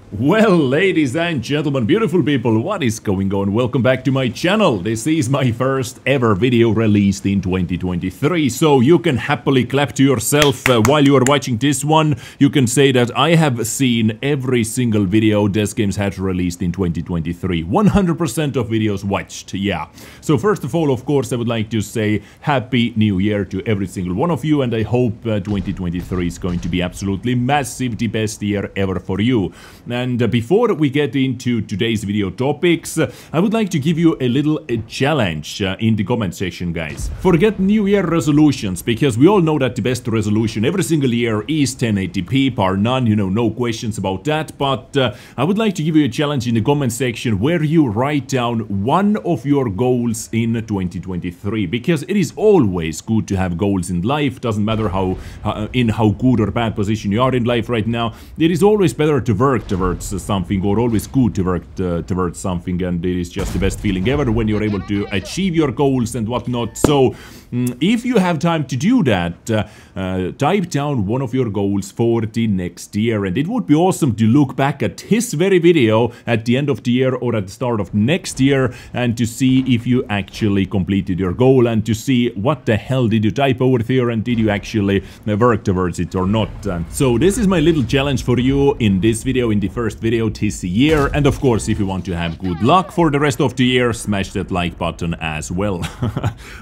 Well, ladies and gentlemen, beautiful people, what is going on? Welcome back to my channel. This is my first ever video released in 2023, so you can happily clap to yourself while you are watching this one. You can say that I have seen every single video Desk Games has released in 2023. 100% of videos watched, yeah. So first of all, of course, I would like to say Happy New Year to every single one of you, and I hope 2023 is going to be absolutely massive, the best year ever for you. And before we get into today's video topics, I would like to give you a little challenge in the comment section, guys. Forget New Year resolutions, because we all know that the best resolution every single year is 1080p, bar none, you know, no questions about that. But I would like to give you a challenge in the comment section where you write down one of your goals in 2023, because it is always good to have goals in life. Doesn't matter how good or bad position you are in life right now. It is always better to work towards something, or always good to work towards something, and it is just the best feeling ever when you're able to achieve your goals and whatnot. So if you have time to do that, type down one of your goals for the next year, and it would be awesome to look back at this very video at the end of the year or at the start of next year and to see if you actually completed your goal, and to see what the hell did you type over there, and did you actually work towards it or not. So this is my little challenge for you in this video, in the first video this year. And of course, if you want to have good luck for the rest of the year, smash that like button as well.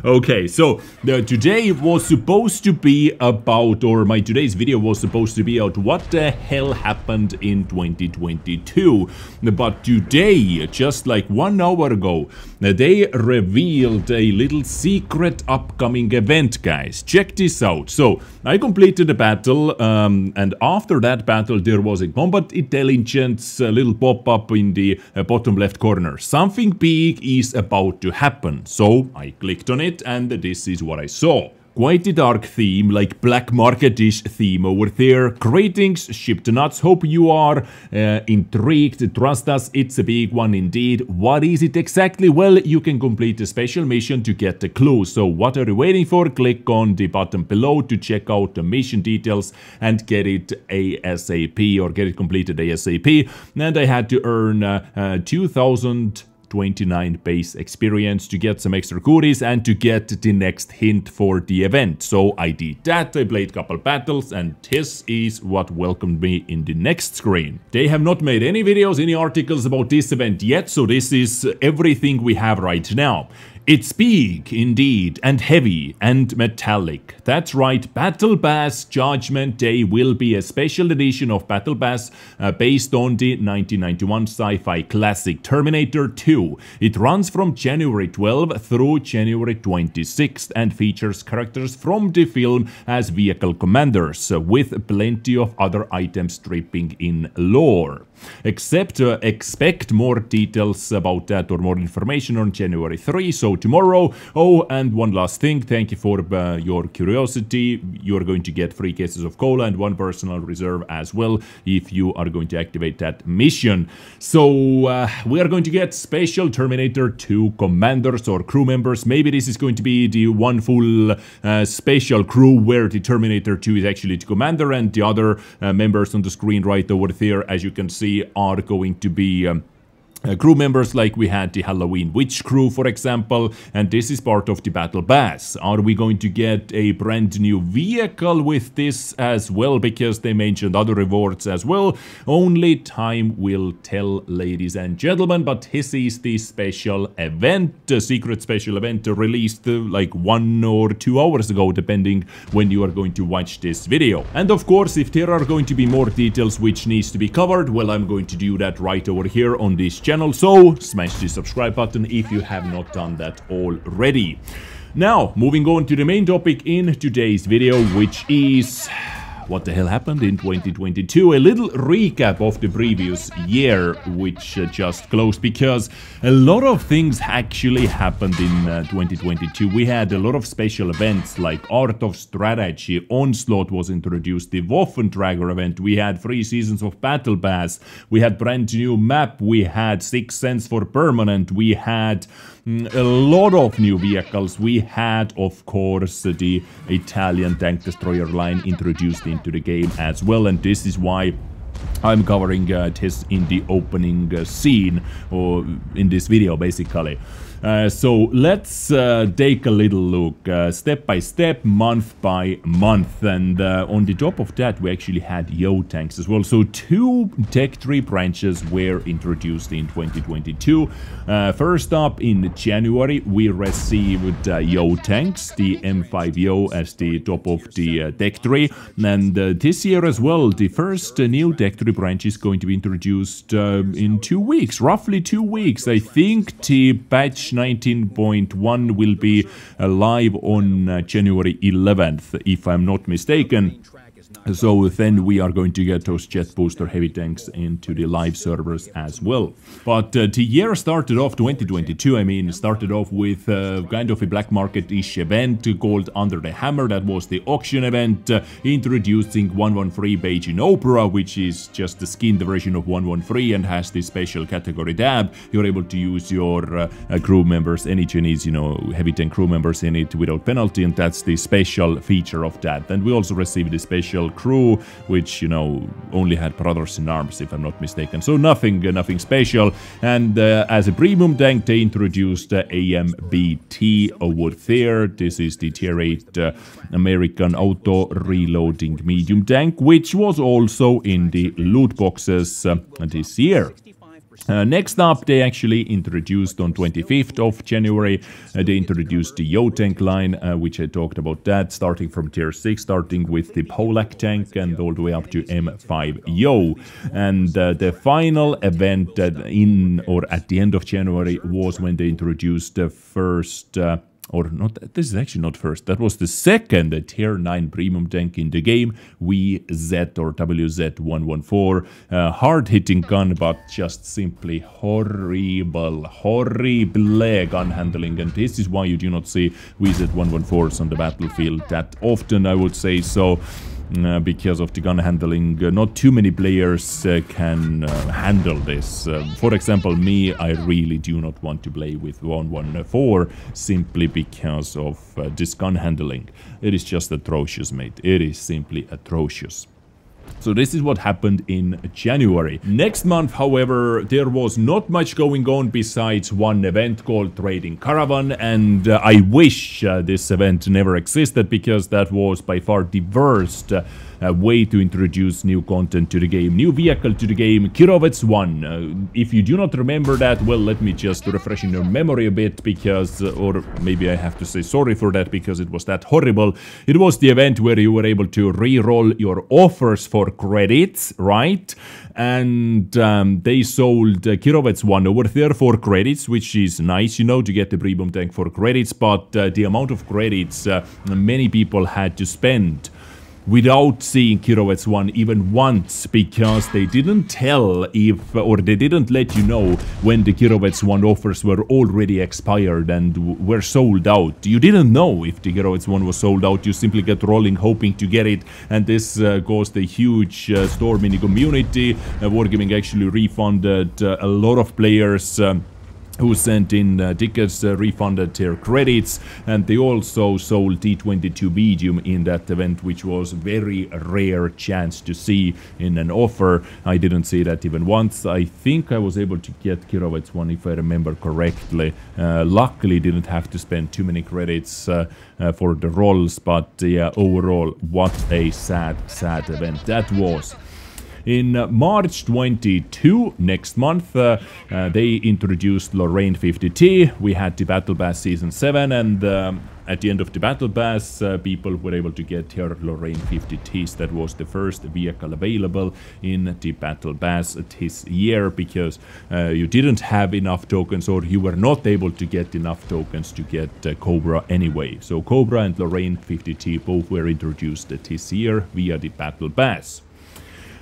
Okay, so today was supposed to be about, or my today's video was supposed to be about what the hell happened in 2022. But today, just like 1 hour ago, they revealed a little secret upcoming event, guys. Check this out. So I completed the battle, and after that battle there was a combat intelligence little pop-up in the bottom left corner. Something big is about to happen. So I clicked on it, and this is what I saw. Quite a dark theme, like black market-ish theme over there. Greetings, Ship to Nuts. Hope you are intrigued. Trust us, it's a big one indeed. What is it exactly? Well, you can complete a special mission to get the clue. So what are you waiting for? Click on the button below to check out the mission details and get it ASAP, or get it completed ASAP. And I had to earn 2029 base experience to get some extra goodies and to get the next hint for the event. So I did that, I played a couple battles, and this is what welcomed me in the next screen. They have not made any videos, any articles about this event yet, so this is everything we have right now. It's big, indeed, and heavy, and metallic. That's right, Battle Pass Judgment Day will be a special edition of Battle Pass based on the 1991 sci-fi classic Terminator 2. It runs from January 12 through January 26 and features characters from the film as vehicle commanders, with plenty of other items dripping in lore. Expect more details about that, or more information, on January 3, so tomorrow. Oh, and one last thing, thank you for your curiosity. You're going to get 3 cases of cola and 1 personal reserve as well if you are going to activate that mission. So we are going to get special Terminator 2 commanders or crew members. Maybe this is going to be the one full special crew where the Terminator 2 is actually the commander, and the other members on the screen right over there, as you can see, are going to be crew members like we had the Halloween Witch crew, for example, and this is part of the Battle Pass. Are we going to get a brand new vehicle with this as well? Because they mentioned other rewards as well. Only time will tell, ladies and gentlemen, but this is the special event, a secret special event released like 1 or 2 hours ago, depending when you are going to watch this video. And of course, if there are going to be more details which needs to be covered, well, I'm going to do that right over here on this channel. So smash the subscribe button if you have not done that already. Now, moving on to the main topic in today's video, which is what the hell happened in 2022. A little recap of the previous year, which just closed, because a lot of things actually happened in 2022. We had a lot of special events like Art of Strategy, Onslaught was introduced, the Waffenträger event, we had 3 seasons of Battle Pass, we had brand new map, we had 6 cents for permanent, we had a lot of new vehicles. We had, of course, the Italian tank destroyer line introduced into the game as well, and this is why I'm covering this in the opening scene, or in this video basically. So let's take a little look, step by step, month by month, and on the top of that we actually had Yo tanks as well. So 2 tech tree branches were introduced in 2022. First up in January we received Yo tanks, the M5 Yo as the top of the tech tree, and this year as well the first new tech tree branch is going to be introduced in 2 weeks, roughly 2 weeks. I think the patch 19.1 will be live on January 11th, if I'm not mistaken. So then we are going to get those jet booster heavy tanks into the live servers as well. But the year started off, 2022, I mean, started off with kind of a black market-ish event called Under the Hammer. That was the auction event, introducing 113 Beijing Opera, which is just the skinned version of 113 and has this special category tab. You're able to use your crew members, any Chinese, you know, heavy tank crew members in it without penalty, and that's the special feature of that. And we also received the special crew, which, you know, only had brothers in arms, if I'm not mistaken. So nothing special. And as a premium tank, they introduced AMBT over there. This is the tier 8 American auto reloading medium tank, which was also in the loot boxes this year. Next up, they actually introduced on 25th of January, they introduced the Yo tank line, which I talked about that, starting from tier 6, starting with the Polak tank and all the way up to M5 Yo. And the final event in or at the end of January was when they introduced the first... or not, this is actually not first, that was the second tier 9 premium tank in the game, WZ or WZ114. Hard-hitting gun, but just simply horrible gun handling, and this is why you do not see WZ114s on the battlefield that often, I would say so. Because of the gun handling, not too many players can handle this. For example, me, I really do not want to play with 114 simply because of this gun handling. It is just atrocious, mate. It is simply atrocious. So this is what happened in January. Next month, however, there was not much going on besides one event called Trading Caravan, and I wish this event never existed, because that was by far the worst way to introduce new content to the game, new vehicle to the game, Kirovets 1. If you do not remember that, well, let me just refresh in your memory a bit, because, or maybe I have to say sorry for that, because it was that horrible. It was the event where you were able to re-roll your offers for credits, right? And they sold Kirovets 1 over there for credits, which is nice, you know, to get the premium tank for credits, but the amount of credits many people had to spend without seeing Kirovets 1 even once, because they didn't tell if, or they didn't let you know when the Kirovets 1 offers were already expired and were sold out. You didn't know if the Kirovets 1 was sold out, you simply get rolling hoping to get it, and this caused a huge storm in the community. Wargaming actually refunded a lot of players who sent in tickets, refunded their credits, and they also sold T22 medium in that event, which was very rare chance to see in an offer. I didn't see that even once. I think I was able to get Kirovets 1 if I remember correctly. Luckily didn't have to spend too many credits for the rolls, but yeah, overall, what a sad event that was. In March 22, next month, they introduced Lorraine 50T. We had the Battle Pass Season 7, and at the end of the Battle Pass, people were able to get her Lorraine 50Ts. That was the first vehicle available in the Battle Pass this year, because you didn't have enough tokens, or you were not able to get enough tokens to get Cobra anyway. So Cobra and Lorraine 50T both were introduced this year via the Battle Pass.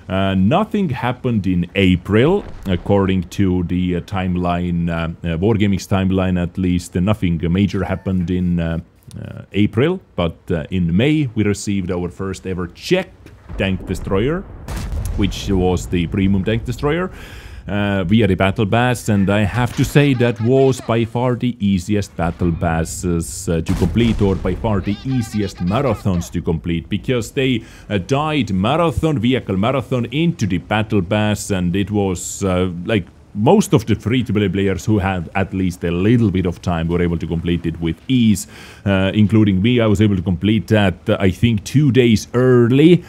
Nothing happened in April, according to the timeline, Wargaming's timeline at least. Nothing major happened in April, but in May we received our first ever Czech tank destroyer, which was the premium tank destroyer. via the battle pass, and I have to say that was by far the easiest battle passes to complete, or by far the easiest marathons to complete, because they died vehicle marathon into the battle pass, and it was like most of the free-to-play players who had at least a little bit of time were able to complete it with ease, including me. I was able to complete that, I think, 2 days early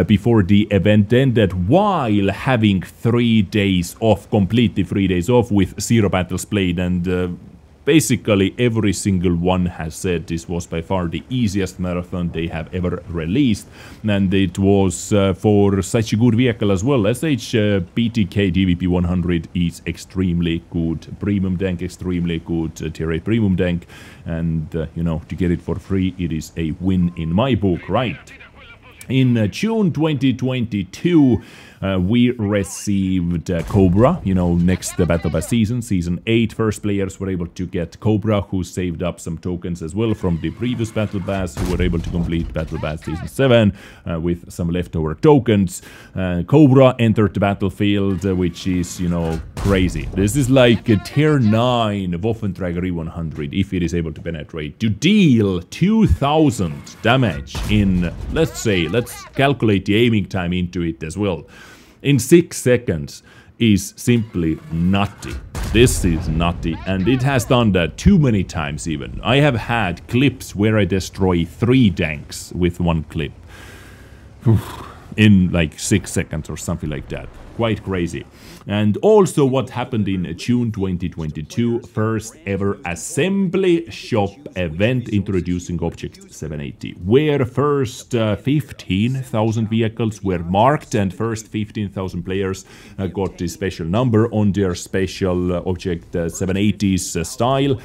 before the event ended, while having 3 days off, completely 3 days off with 0 battles played, and basically every single one has said this was by far the easiest marathon they have ever released, and it was for such a good vehicle as well. SH BTK DVP 100 is extremely good, premium tank, extremely good tier 8 premium tank, and you know, to get it for free, it is a win in my book, right? In June 2022, we received Cobra, you know, next Battle Pass season 8. First players were able to get Cobra, who saved up some tokens as well from the previous Battle Pass, who were able to complete Battle Pass Season 7 with some leftover tokens. Cobra entered the battlefield, which is, you know, crazy. This is like a tier 9 Waffenträger E100, if it is able to penetrate, to deal 2000 damage in, let's calculate the aiming time into it as well, in 6 seconds, is simply nutty. This is nutty, and it has done that too many times even. I have had clips where I destroy 3 tanks with 1 clip in like 6 seconds or something like that. Quite crazy. And also what happened in June 2022, first ever assembly shop event introducing Object 780, where first 15,000 vehicles were marked, and first 15,000 players got this special number on their special Object 780's style.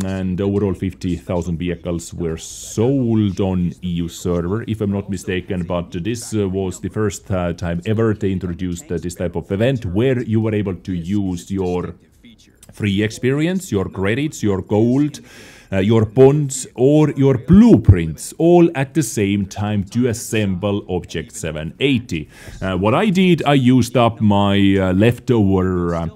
And overall 50,000 vehicles were sold on EU server, if I'm not mistaken, but this was the first time ever they introduced this type of event, where you were able to use your free experience, your credits, your gold, your bonds, or your blueprints, all at the same time to assemble Object 780. What I did, I used up my leftover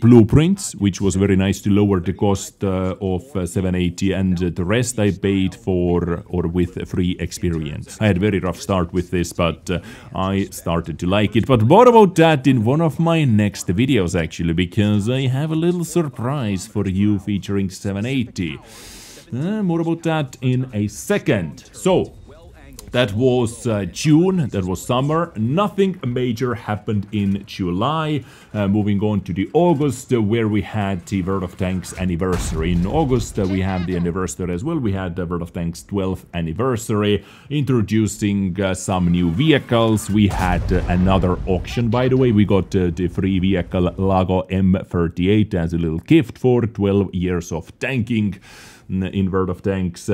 blueprints, which was very nice to lower the cost of 780, and the rest I paid for or with free experience. I had a very rough start with this, but I started to like it. But more about that in one of my next videos, actually, because I have a little surprise for you featuring 780. More about that in a second. So that was June, that was summer. Nothing major happened in July. Moving on to the August, where we had the World of Tanks anniversary. In August, we have the anniversary as well. We had the World of Tanks 12th anniversary, introducing some new vehicles. We had another auction, by the way. We got the free vehicle Lago M38 as a little gift for 12 years of tanking in World of Tanks.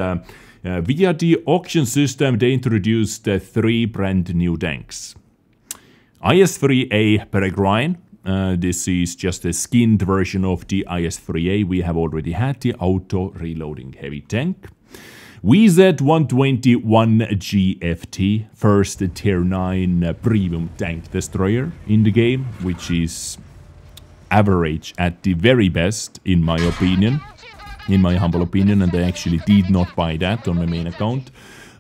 Via the auction system, they introduced 3 brand new tanks. IS-3A Peregrine. This is just a skinned version of the IS-3A. We have already had the auto-reloading heavy tank. VZ-121 GFT, first tier 9 premium tank destroyer in the game, which is average at the very best, in my opinion. In my humble opinion, and I actually did not buy that on my main account.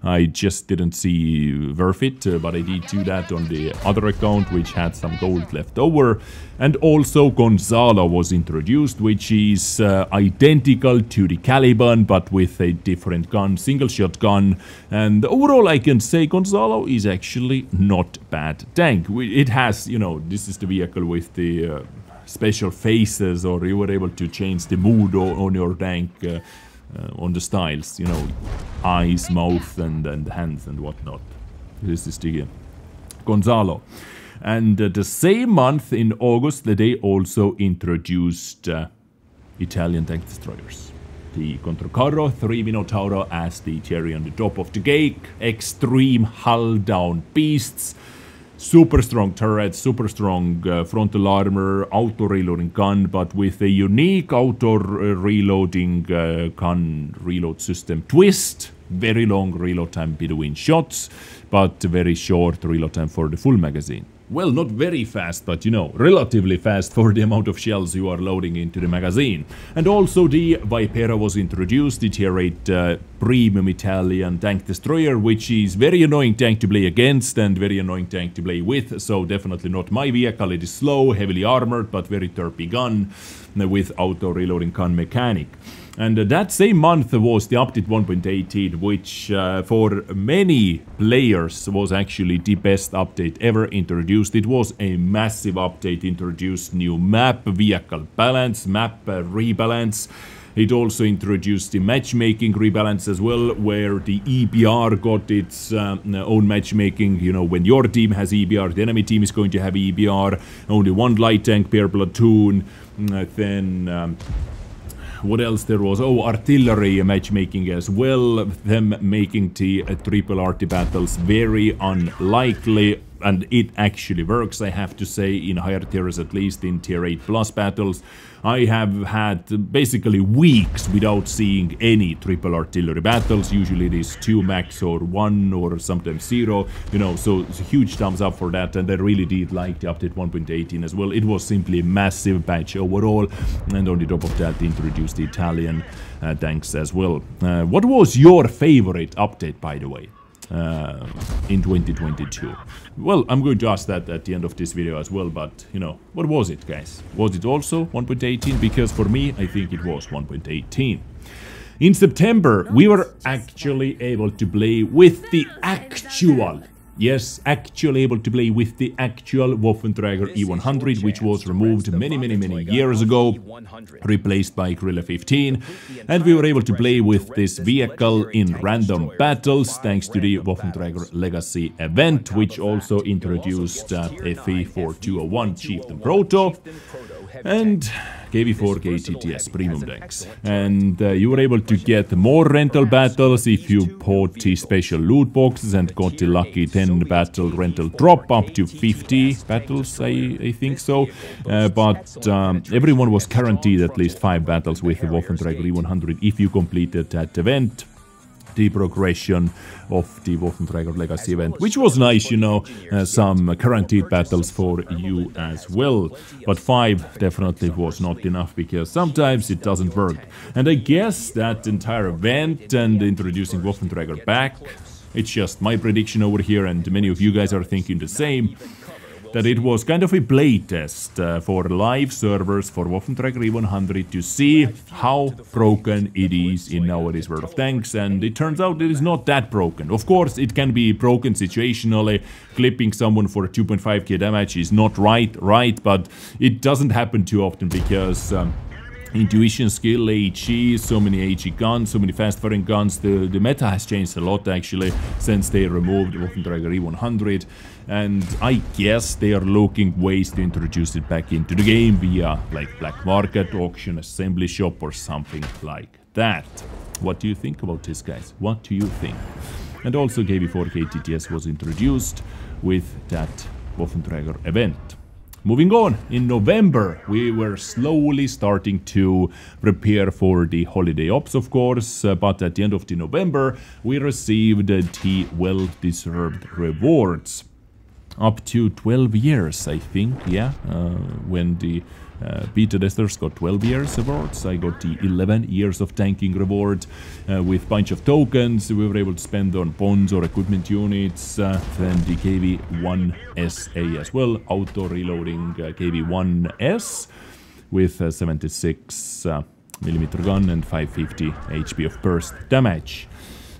I just didn't see worth it, but I did do that on the other account, which had some gold left over. And also Gonzalo was introduced, which is identical to the Caliban, but with a different gun, single shot gun. And overall I can say Gonzalo is actually not bad tank. It has, you know, this is the vehicle with the special faces, or you were able to change the mood on your tank on the styles, you know, eyes, mouth, and hands and whatnot. This is the Gonzalo. And the same month in August, they also introduced Italian tank destroyers. The Controcarro 3 Minotauro as the cherry on the top of the cake. Extreme hull down beasts. Super strong turrets, super strong frontal armor, auto-reloading gun, but with a unique auto-reloading gun reload system twist. Very long reload time between shots, but very short reload time for the full magazine. well, not very fast, but you know, relatively fast for the amount of shells you are loading into the magazine. And also the Vipera was introduced, the tier 8 premium Italian tank destroyer, which is very annoying tank to play against and very annoying tank to play with, so definitely not my vehicle. It is slow, heavily armored, but very terpy gun with auto reloading gun mechanic. And that same month was the update 1.18, which for many players was actually the best update ever introduced. It was a massive update, introduced new map, vehicle balance, map rebalance. It also introduced the matchmaking rebalance as well, where the EBR got its own matchmaking. You know, when your team has EBR, the enemy team is going to have EBR, only one light tank per platoon, then... what else there was? Oh, artillery matchmaking as well. Them making the triple RT battles very unlikely. And it actually works, I have to say, in higher tiers, at least in tier 8 plus battles. I have had basically weeks without seeing any triple artillery battles. Usually it is 2 max or 1 or sometimes 0, you know, so it's a huge thumbs up for that. And I really did like the update 1.18 as well. It was simply a massive patch overall, and on the top of that introduced the Italian tanks as well. What was your favorite update, by the way? In 2022? Well, I'm going to ask that at the end of this video as well, but, you know, what was it, guys? Was it also 1.18? Because for me, I think it was 1.18. In September, we were actually able to play with the actual... Yes, actually able to play with the actual Waffenträger E100, which was removed many years ago, replaced by Guerrilla 15, and we were able to play with this vehicle in random battles thanks to the Waffenträger Legacy event, which also introduced FE4201 Chieftain Proto and KV4 KTTS premium decks. And you were able to get more rental battles if you bought the special loot boxes and got the lucky 10 battle rental drop, up to 50 battles, I think so. But everyone was guaranteed at least 5 battles with the Waffenträger E100 if you completed that event. The progression of the Waffenträger Legacy event, which was nice, you know, some guaranteed battles for you as well. But 5 definitely was not enough, because sometimes it doesn't work. And I guess that entire event and introducing Waffenträger back, it's just my prediction over here, and many of you guys are thinking the same, that it was kind of a playtest for live servers for Waffenträger E100 to see how broken it is in nowadays World of Tanks, and it turns out it is not that broken. Of course, it can be broken situationally. Clipping someone for 2.5k damage is not right, but it doesn't happen too often, because intuition, skill, HE, so many HE guns, so many fast-firing guns. The meta has changed a lot, actually, since they removed Waffenträger E100. And I guess they are looking ways to introduce it back into the game via, like, black market, auction, assembly shop, or something like that. What do you think about this, guys? What do you think? And also KV4 KTTS was introduced with that Waffenträger event. Moving on, in November, we were slowly starting to prepare for the holiday ops, of course, but at the end of the November, we received the well-deserved rewards. Up to 12 years, I think, yeah, when the beta testers got 12 years awards. I got the 11 years of tanking reward with bunch of tokens we were able to spend on bonds or equipment units. Then the KV1SA as well, auto reloading KV1S with 76 millimeter gun and 550 HP of burst damage.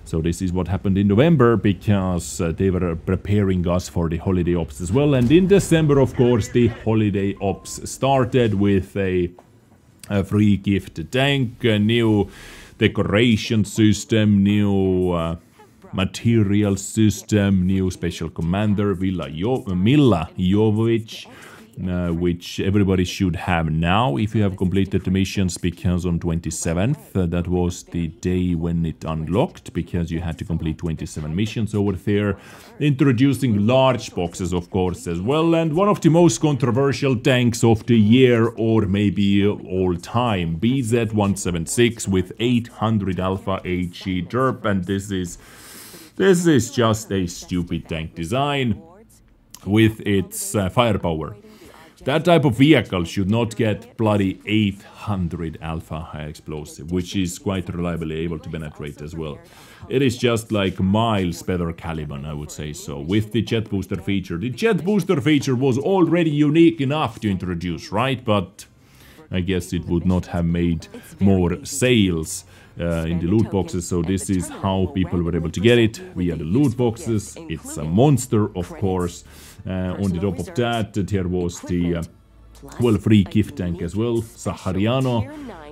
So this is what happened in November, because they were preparing us for the holiday ops as well. And in December, of course, the holiday ops started with a free gift tank, a new decoration system, new material system, new special commander, Milla Jovovich, which everybody should have now if you have completed the missions, because on 27th, that was the day when it unlocked, because you had to complete 27 missions over there, introducing large boxes, of course, as well, and one of the most controversial tanks of the year, or maybe all time, BZ-176 with 800 alpha HE derp, and this is just a stupid tank design. with its firepower. That type of vehicle should not get bloody 800 alpha high explosive, which is quite reliably able to penetrate as well. It is just like miles better Caravan, I would say so, with the jet booster feature. The jet booster feature was already unique enough to introduce, right? But I guess it would not have made more sales in the loot boxes, so this is how people were able to get it, via the loot boxes. It's a monster, of course. On the top of that, there was the free gift tank as well. Sahariano,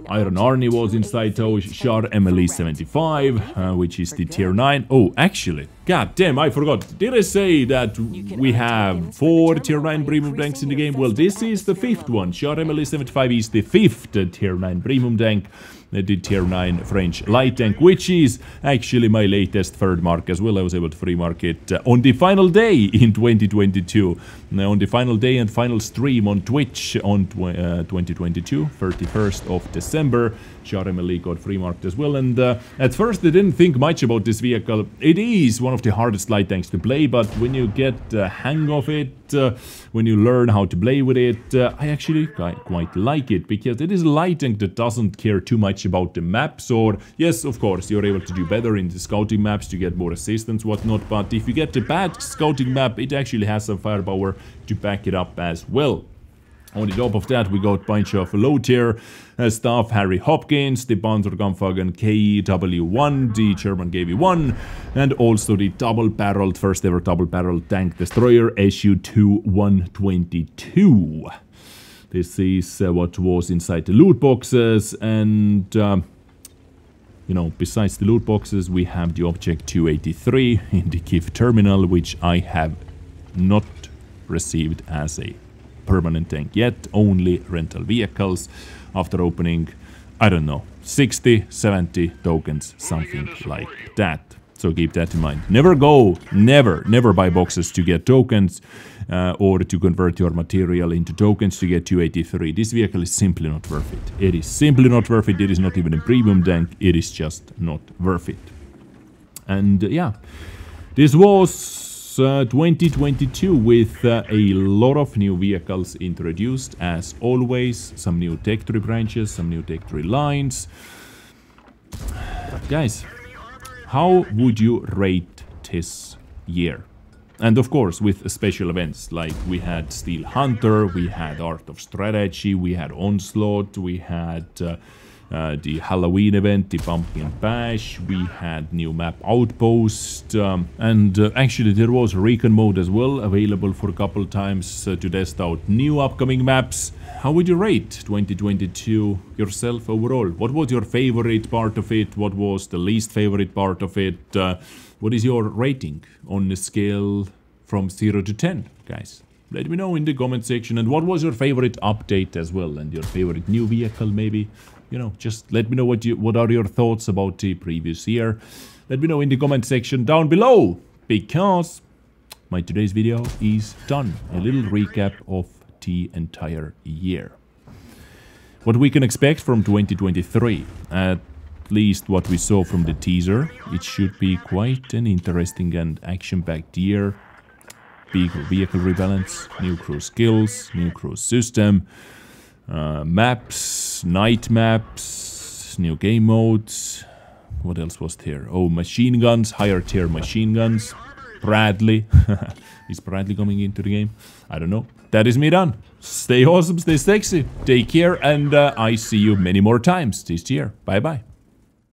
Iron Arnie was inside though, Char MLE 75, which is the tier 9. Oh, actually, god damn, I forgot. Did I say that we have 4 tier 9 premium tanks in the game? Well, this is the 5th one. Char MLE 75 is the 5th tier 9 premium tank. The tier 9 French light tank, which is actually my latest third mark as well. I was able to free mark it on the final day in 2022. On the final day and final stream on Twitch on 2022, 31st of December. Charemeli got free marked as well, and at first I didn't think much about this vehicle. It is one of the hardest light tanks to play, but when you get the hang of it, when you learn how to play with it, I actually quite like it, because it is a light tank that doesn't care too much about the maps, or yes, of course, you're able to do better in the scouting maps to get more assistance, whatnot, but if you get a bad scouting map, it actually has some firepower to back it up as well. On the top of that, we got a bunch of low-tier stuff. Harry Hopkins, the Panzerkampfwagen KW1, the German KV1, and also the double-barreled, first-ever double-barreled tank destroyer SU-2 122. This is what was inside the loot boxes, and you know, besides the loot boxes, we have the Object 283 in the Kiev terminal, which I have not received as a permanent tank yet, only rental vehicles after opening, I don't know, 60, 70 tokens, something like that. So keep that in mind. Never buy boxes to get tokens or to convert your material into tokens to get 283. This vehicle is simply not worth it. It is simply not worth it. It is not even a premium tank. It is just not worth it. And yeah, this was 2022 with a lot of new vehicles introduced, as always. Some new tech tree branches, some new tech tree lines. But guys, how would you rate this year? And of course, with special events, like we had Steel Hunter, we had Art of Strategy, we had Onslaught, we had the Halloween event, the Pumpkin Bash, we had new map Outpost, and actually there was recon mode as well, available for a couple times to test out new upcoming maps. How would you rate 2022 yourself overall? What was your favorite part of it? What was the least favorite part of it? What is your rating on the scale from 0 to 10, guys? Let me know in the comment section. And what was your favorite update as well, and your favorite new vehicle maybe? You know, just let me know what are your thoughts about the previous year. Let me know in the comment section down below, because my today's video is done. A little recap of the entire year. What we can expect from 2023, at least what we saw from the teaser. It should be quite an interesting and action-packed year. Big vehicle rebalance, new crew skills, new crew system, maps, night maps, new game modes. What else was there? Oh, machine guns, higher tier machine guns. Bradley. Is Bradley coming into the game? I don't know. That is me done. Stay awesome, stay sexy, take care, and I see you many more times this year. Bye bye.